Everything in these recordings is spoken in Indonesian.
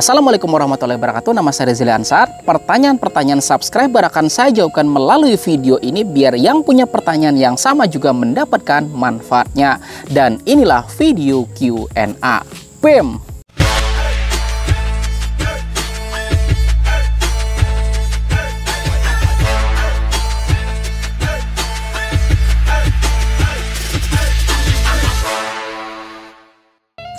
Assalamualaikum warahmatullahi wabarakatuh. Nama saya Rizali Ansar. Pertanyaan-pertanyaan subscriber akan saya jawabkan melalui video ini biar yang punya pertanyaan yang sama juga mendapatkan manfaatnya. Dan inilah video Q&A. BEM.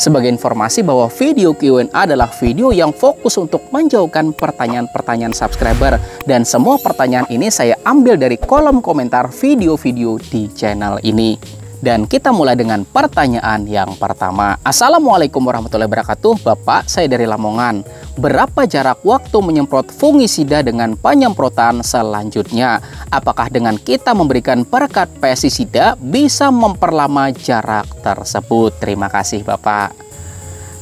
Sebagai informasi bahwa video Q&A adalah video yang fokus untuk menjawabkan pertanyaan-pertanyaan subscriber. Dan semua pertanyaan ini saya ambil dari kolom komentar video-video di channel ini. Dan kita mulai dengan pertanyaan yang pertama. Assalamualaikum warahmatullahi wabarakatuh. Bapak, saya dari Lamongan. Berapa jarak waktu menyemprot fungisida dengan penyemprotan selanjutnya? Apakah dengan kita memberikan perekat pestisida bisa memperlama jarak tersebut? Terima kasih Bapak.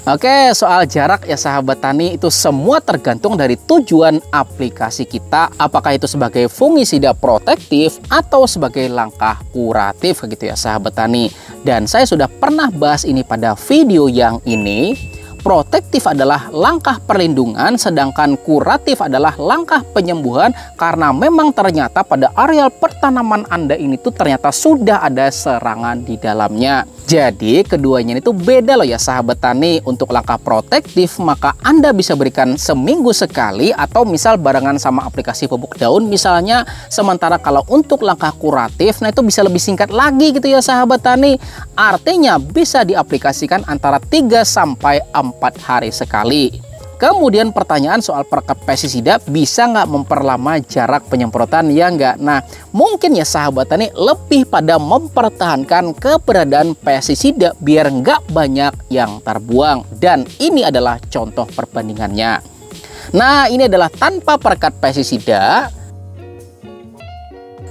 Oke, soal jarak ya sahabat tani, itu semua tergantung dari tujuan aplikasi kita. Apakah itu sebagai fungisida protektif atau sebagai langkah kuratif gitu ya sahabat tani. Dan saya sudah pernah bahas ini pada video yang ini. Protektif adalah langkah perlindungan, sedangkan kuratif adalah langkah penyembuhan karena memang ternyata pada areal pertanaman Anda ini tuh ternyata sudah ada serangan di dalamnya. Jadi keduanya itu beda loh ya sahabat tani. Untuk langkah protektif maka Anda bisa berikan seminggu sekali atau misal barengan sama aplikasi pupuk daun misalnya. Sementara kalau untuk langkah kuratif nah itu bisa lebih singkat lagi gitu ya sahabat tani. Artinya bisa diaplikasikan antara 3 sampai 4 hari sekali. Kemudian pertanyaan soal perekat pestisida bisa nggak memperlama jarak penyemprotan ya nggak? Nah mungkin ya sahabat tani lebih pada mempertahankan keberadaan pestisida biar nggak banyak yang terbuang. Dan ini adalah contoh perbandingannya. Nah ini adalah tanpa perekat pestisida.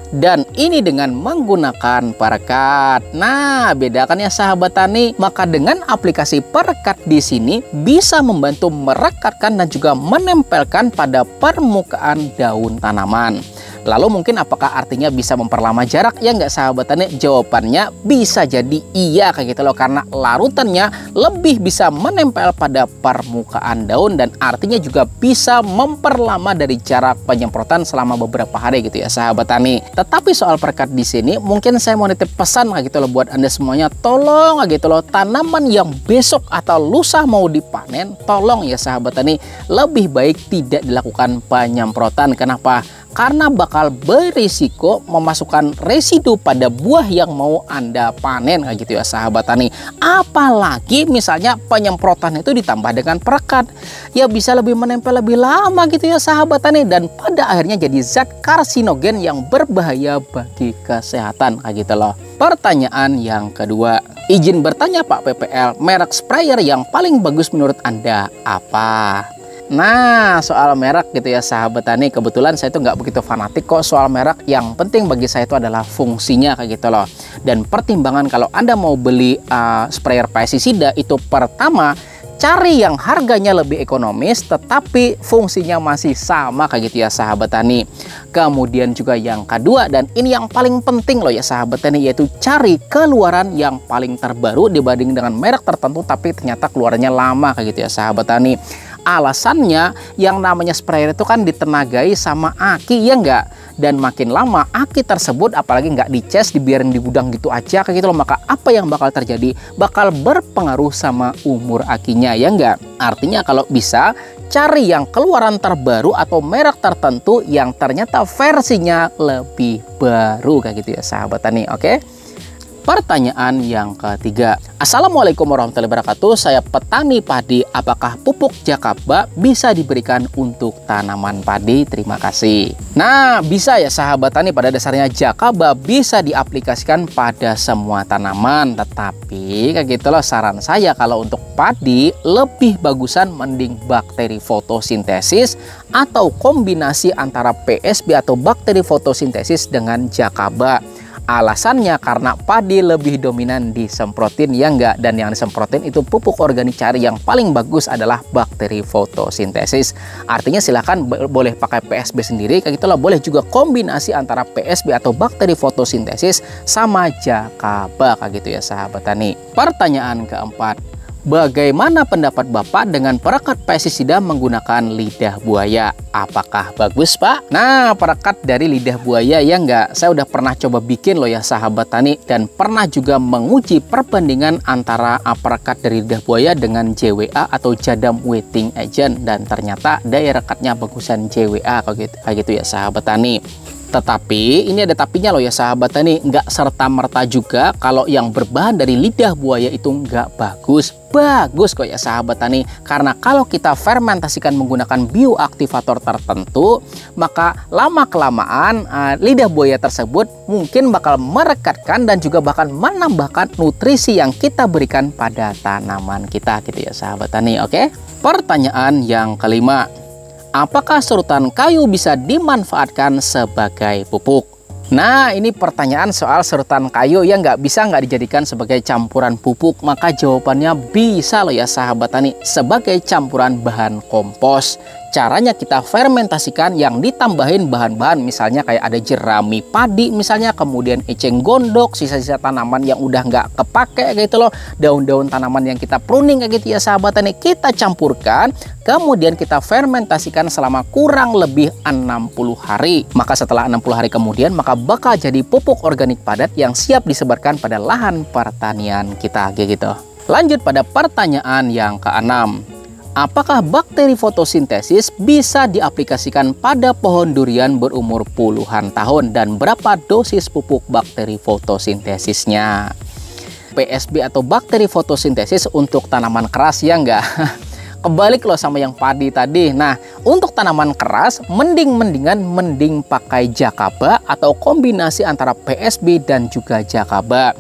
Dan ini dengan menggunakan perekat. Nah, bedakan ya sahabat tani. Maka dengan aplikasi perekat di sini bisa membantu merekatkan dan juga menempelkan pada permukaan daun tanaman. Lalu mungkin apakah artinya bisa memperlama jarak? Ya nggak sahabat tani? Jawabannya bisa jadi iya kayak gitu loh. Karena larutannya lebih bisa menempel pada permukaan daun dan artinya juga bisa memperlama dari jarak penyemprotan selama beberapa hari gitu ya sahabat tani. Tetapi soal perekat di sini mungkin saya mau nitip pesan gitu loh buat Anda semuanya. Tolong gitu loh tanaman yang besok atau lusa mau dipanen, tolong ya sahabat tani lebih baik tidak dilakukan penyemprotan. Kenapa? Karena bakal berisiko memasukkan residu pada buah yang mau Anda panen kayak gitu ya sahabat tani. Apalagi misalnya penyemprotan itu ditambah dengan perekat, ya bisa lebih menempel lebih lama gitu ya sahabat tani dan pada akhirnya jadi zat karsinogen yang berbahaya bagi kesehatan kayak gitu loh. Pertanyaan yang kedua, izin bertanya Pak PPL, merek sprayer yang paling bagus menurut Anda apa? Nah soal merek gitu ya sahabat tani, kebetulan saya itu nggak begitu fanatik kok soal merek. Yang penting bagi saya itu adalah fungsinya kayak gitu loh. Dan pertimbangan kalau Anda mau beli sprayer pestisida itu pertama cari yang harganya lebih ekonomis tetapi fungsinya masih sama kayak gitu ya sahabat tani. Kemudian juga yang kedua dan ini yang paling penting loh ya sahabat tani, yaitu cari keluaran yang paling terbaru dibanding dengan merek tertentu tapi ternyata keluarannya lama kayak gitu ya sahabat tani. Alasannya yang namanya sprayer itu kan ditenagai sama aki ya enggak, dan makin lama aki tersebut apalagi nggak dicas dibiarin di gudang gitu aja kayak gitu loh, maka apa yang bakal terjadi bakal berpengaruh sama umur akinya ya enggak. Artinya kalau bisa cari yang keluaran terbaru atau merek tertentu yang ternyata versinya lebih baru kayak gitu ya sahabat tani. Oke. Pertanyaan yang ketiga. Assalamualaikum warahmatullahi wabarakatuh. Saya petani padi. Apakah pupuk Jakaba bisa diberikan untuk tanaman padi? Terima kasih. Nah, bisa ya sahabat tani. Pada dasarnya Jakaba bisa diaplikasikan pada semua tanaman. Tetapi kayak gitu loh saran saya kalau untuk padi lebih bagusan mending bakteri fotosintesis atau kombinasi antara PSB atau bakteri fotosintesis dengan Jakaba. Alasannya karena padi lebih dominan disemprotin ya enggak, dan yang disemprotin itu pupuk organik cari yang paling bagus adalah bakteri fotosintesis. Artinya silahkan boleh pakai PSB sendiri kayak gitu loh, boleh juga kombinasi antara PSB atau bakteri fotosintesis sama Jakaba kayak gitu ya sahabat tani. Pertanyaan keempat, Bagaimana pendapat Bapak dengan perekat pestisida menggunakan lidah buaya? Apakah bagus, Pak? Nah, perekat dari lidah buaya ya enggak? Saya udah pernah coba bikin loh ya sahabat tani, dan pernah juga menguji perbandingan antara perekat dari lidah buaya dengan JWA atau Jadam Wetting Agent, dan ternyata daya rekatnya bagusan JWA kayak gitu ya sahabat tani. Tetapi ini ada tapinya loh ya sahabat tani, nggak serta-merta juga kalau yang berbahan dari lidah buaya itu nggak bagus. Bagus kok ya sahabat tani, karena kalau kita fermentasikan menggunakan bioaktivator tertentu, maka lama-kelamaan lidah buaya tersebut mungkin bakal merekatkan dan juga bahkan menambahkan nutrisi yang kita berikan pada tanaman kita gitu ya sahabat tani. Oke, pertanyaan yang kelima, apakah serutan kayu bisa dimanfaatkan sebagai pupuk? Nah, ini pertanyaan soal serutan kayu yang nggak dijadikan sebagai campuran pupuk. Maka jawabannya bisa loh ya sahabat tani, sebagai campuran bahan kompos. Caranya kita fermentasikan yang ditambahin bahan-bahan misalnya kayak ada jerami padi misalnya, kemudian eceng gondok, sisa-sisa tanaman yang udah nggak kepake gitu loh, daun-daun tanaman yang kita pruning kayak gitu ya sahabat tani, kita campurkan, kemudian kita fermentasikan selama kurang lebih 60 hari. Maka setelah 60 hari kemudian maka bakal jadi pupuk organik padat yang siap disebarkan pada lahan pertanian kita kayak gitu. Lanjut pada pertanyaan yang keenam. Apakah bakteri fotosintesis bisa diaplikasikan pada pohon durian berumur puluhan tahun, dan berapa dosis pupuk bakteri fotosintesisnya? PSB atau bakteri fotosintesis untuk tanaman keras ya enggak? Kebalik loh sama yang padi tadi. Nah, untuk tanaman keras mending pakai Jakaba atau kombinasi antara PSB dan juga Jakaba.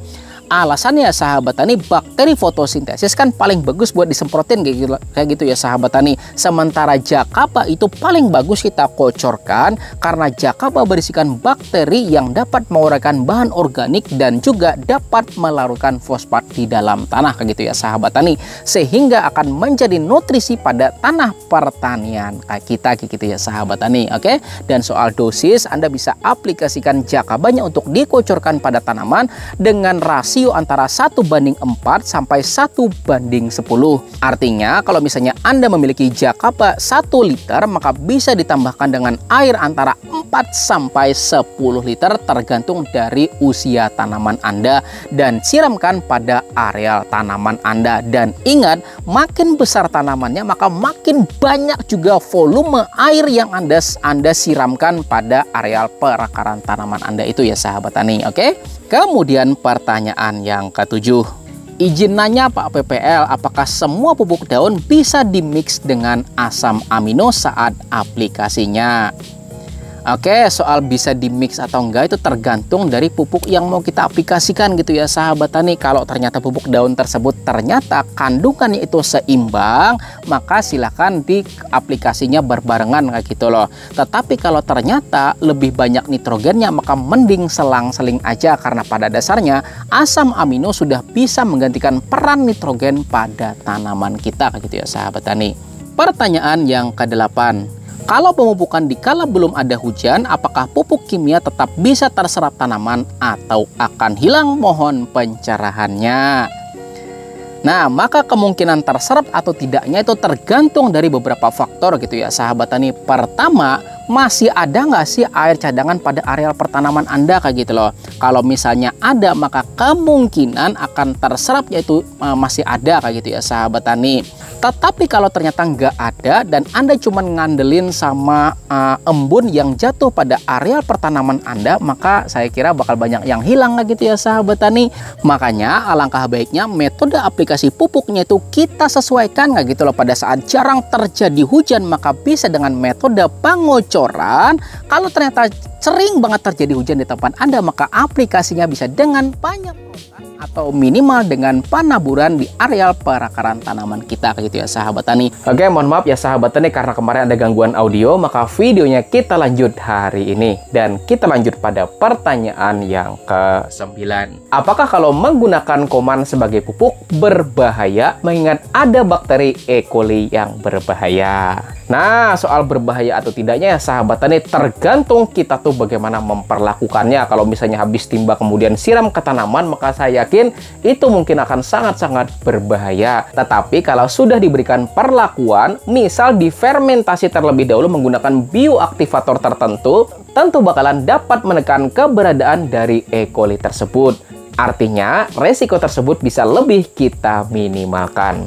Alasannya sahabat tani, bakteri fotosintesis kan paling bagus buat disemprotin kayak gitu ya sahabat tani. Sementara Jakaba itu paling bagus kita kocorkan, karena Jakaba berisikan bakteri yang dapat menguraikan bahan organik dan juga dapat melarutkan fosfat di dalam tanah kayak gitu ya sahabat tani, sehingga akan menjadi nutrisi pada tanah pertanian kayak kita kayak gitu ya sahabat tani. Oke, dan soal dosis, Anda bisa aplikasikan Jakabanya untuk dikocorkan pada tanaman dengan rasio antara 1:4 sampai 1:10. Artinya kalau misalnya Anda memiliki Jakaba 1 liter, maka bisa ditambahkan dengan air antara 4 sampai 10 liter tergantung dari usia tanaman Anda, dan siramkan pada areal tanaman Anda. Dan ingat, makin besar tanamannya maka makin banyak juga volume air yang Anda siramkan pada areal perakaran tanaman Anda itu ya sahabat tani. Oke. Kemudian pertanyaan yang ketujuh, izin nanya Pak PPL, apakah semua pupuk daun bisa dimix dengan asam amino saat aplikasinya? Oke, soal bisa dimix atau enggak itu tergantung dari pupuk yang mau kita aplikasikan gitu ya sahabat tani. Kalau ternyata pupuk daun tersebut ternyata kandungannya itu seimbang, maka silakan di aplikasinya berbarengan kayak gitu loh. Tetapi kalau ternyata lebih banyak nitrogennya, maka mending selang-seling aja, karena pada dasarnya asam amino sudah bisa menggantikan peran nitrogen pada tanaman kita kayak gitu ya sahabat tani. Pertanyaan yang ke-8. Kalau pemupukan dikala belum ada hujan, apakah pupuk kimia tetap bisa terserap tanaman atau akan hilang? Mohon pencerahannya. Nah, maka kemungkinan terserap atau tidaknya itu tergantung dari beberapa faktor gitu ya sahabat tani. Pertama, masih ada nggak sih air cadangan pada areal pertanaman Anda kayak gitu loh. Kalau misalnya ada, maka kemungkinan akan terserap yaitu masih ada kayak gitu ya sahabat tani. Tetapi kalau ternyata nggak ada dan Anda cuma ngandelin sama embun yang jatuh pada areal pertanaman Anda, maka saya kira bakal banyak yang hilang gitu ya sahabat tani. Makanya alangkah baiknya metode aplikasi pupuknya itu kita sesuaikan gitu loh. Pada saat jarang terjadi hujan, maka bisa dengan metode pengocoran. Kalau ternyata sering banget terjadi hujan di tempat Anda, maka aplikasinya bisa dengan banyak atau minimal dengan penaburan di areal perakaran tanaman kita gitu ya sahabat tani. Oke, mohon maaf ya sahabat tani karena kemarin ada gangguan audio, maka videonya kita lanjut hari ini dan kita lanjut pada pertanyaan yang ke-9. Apakah kalau menggunakan koman sebagai pupuk berbahaya mengingat ada bakteri E. coli yang berbahaya? Nah, soal berbahaya atau tidaknya ya sahabat tani tergantung kita tuh bagaimana memperlakukannya. Kalau misalnya habis timba kemudian siram ke tanaman, maka saya yakin itu mungkin akan sangat-sangat berbahaya. Tetapi kalau sudah diberikan perlakuan, misal difermentasi terlebih dahulu menggunakan bioaktivator tertentu, tentu bakalan dapat menekan keberadaan dari E. coli tersebut. Artinya, resiko tersebut bisa lebih kita minimalkan.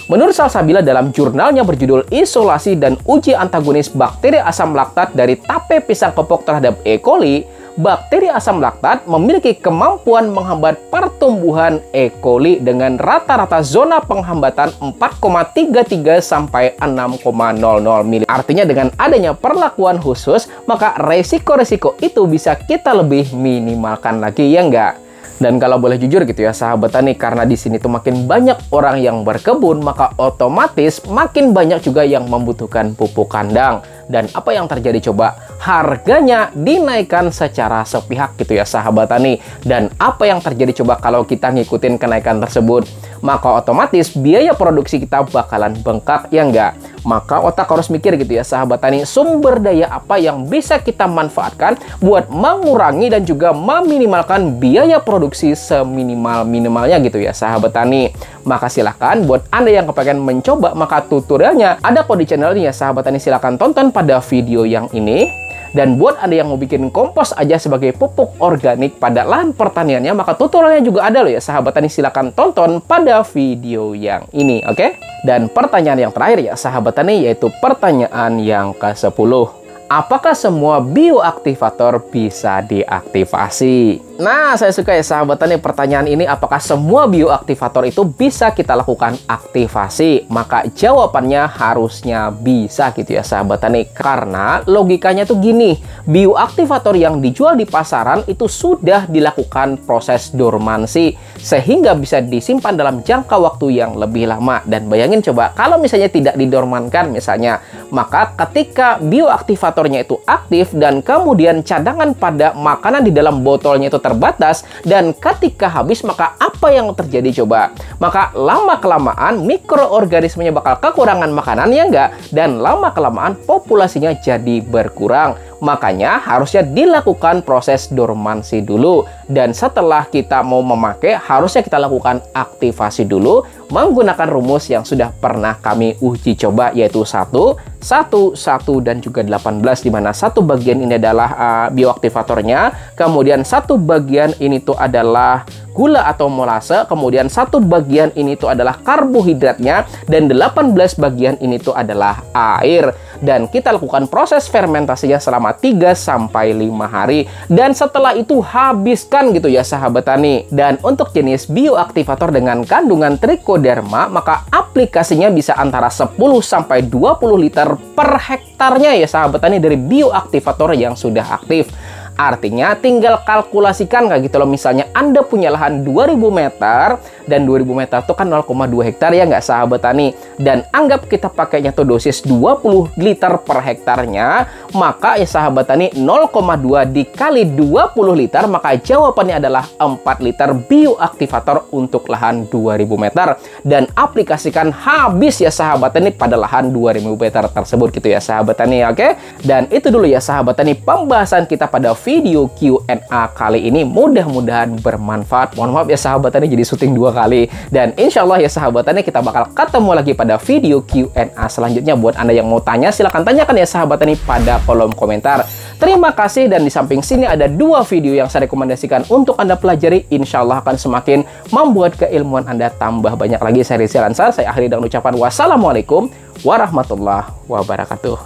Menurut Salsabila dalam jurnalnya berjudul Isolasi dan Uji Antagonis Bakteri Asam Laktat dari Tape Pisang Kepok terhadap E. coli, bakteri asam laktat memiliki kemampuan menghambat pertumbuhan E. coli dengan rata-rata zona penghambatan 4,33 sampai 6,00 mili. Artinya dengan adanya perlakuan khusus, maka resiko-resiko itu bisa kita lebih minimalkan lagi, ya enggak? Dan kalau boleh jujur gitu ya sahabat tani, karena di sini tuh makin banyak orang yang berkebun, maka otomatis makin banyak juga yang membutuhkan pupuk kandang. Dan apa yang terjadi coba? Harganya dinaikkan secara sepihak gitu ya sahabat tani. Dan apa yang terjadi coba kalau kita ngikutin kenaikan tersebut? Maka otomatis biaya produksi kita bakalan bengkak, ya enggak? Maka otak harus mikir gitu ya sahabat tani, sumber daya apa yang bisa kita manfaatkan buat mengurangi dan juga meminimalkan biaya produksi seminimal-minimalnya gitu ya sahabat tani. Maka silahkan buat Anda yang kepengen mencoba, maka tutorialnya ada kok di channel ini ya sahabat tani, silahkan tonton pada video yang ini. Dan buat Anda yang mau bikin kompos aja sebagai pupuk organik pada lahan pertaniannya, maka tutorialnya juga ada loh ya sahabat tani, silahkan tonton pada video yang ini, oke? Dan pertanyaan yang terakhir ya sahabat tani, yaitu pertanyaan yang ke-10. Apakah semua bioaktivator bisa diaktifasi? Nah, saya suka ya sahabat tani pertanyaan ini, apakah semua bioaktivator itu bisa kita lakukan aktivasi? Maka jawabannya harusnya bisa gitu ya sahabat tani. Karena logikanya tuh gini, bioaktivator yang dijual di pasaran itu sudah dilakukan proses dormansi sehingga bisa disimpan dalam jangka waktu yang lebih lama. Dan bayangin coba, kalau misalnya tidak didormankan misalnya, maka ketika bioaktivatornya itu aktif dan kemudian cadangan pada makanan di dalam botolnya itu terbatas, dan ketika habis maka apa yang terjadi coba? Maka lama-kelamaan mikroorganismenya bakal kekurangan makanan, ya enggak? Dan lama-kelamaan populasinya jadi berkurang. Makanya harusnya dilakukan proses dormansi dulu. Dan setelah kita mau memakai, harusnya kita lakukan aktivasi dulu menggunakan rumus yang sudah pernah kami uji coba, yaitu 1, 1, 1, dan juga 18, di mana satu bagian ini adalah bioaktivatornya, kemudian satu bagian ini tuh adalah gula atau molase, kemudian satu bagian ini tuh adalah karbohidratnya, dan 18 bagian ini tuh adalah air. Dan kita lakukan proses fermentasinya selama 3-5 hari, dan setelah itu habiskan gitu ya sahabat tani. Dan untuk jenis bioaktivator dengan kandungan trichoderma, maka aplikasinya bisa antara 10-20 liter per hektarnya ya sahabat tani dari bioaktivator yang sudah aktif. Artinya tinggal kalkulasikan kayak gitu loh, misalnya Anda punya lahan 2000 meter dan 2000 meter itu kan 0,2 hektar ya nggak sahabat tani, dan anggap kita pakainya tuh dosis 20 liter per hektarnya, maka ya sahabat tani 0,2 dikali 20 liter, maka jawabannya adalah 4 liter bioaktivator untuk lahan 2000 meter, dan aplikasikan habis ya sahabat tani pada lahan 2000 meter tersebut gitu ya sahabat tani, oke? Dan itu dulu ya sahabat tani pembahasan kita pada video Q&A kali ini, mudah-mudahan bermanfaat. Mohon maaf ya sahabat tani jadi syuting 2 kali, dan insya Allah ya sahabat tani kita bakal ketemu lagi pada video Q&A selanjutnya. Buat Anda yang mau tanya, silahkan tanyakan ya sahabat tani pada kolom komentar. Terima kasih, dan di samping sini ada 2 video yang saya rekomendasikan untuk Anda pelajari, insya Allah akan semakin membuat keilmuan Anda tambah banyak lagi. Saya Rizal Ansar, saya akhiri dengan ucapan wassalamualaikum warahmatullahi wabarakatuh.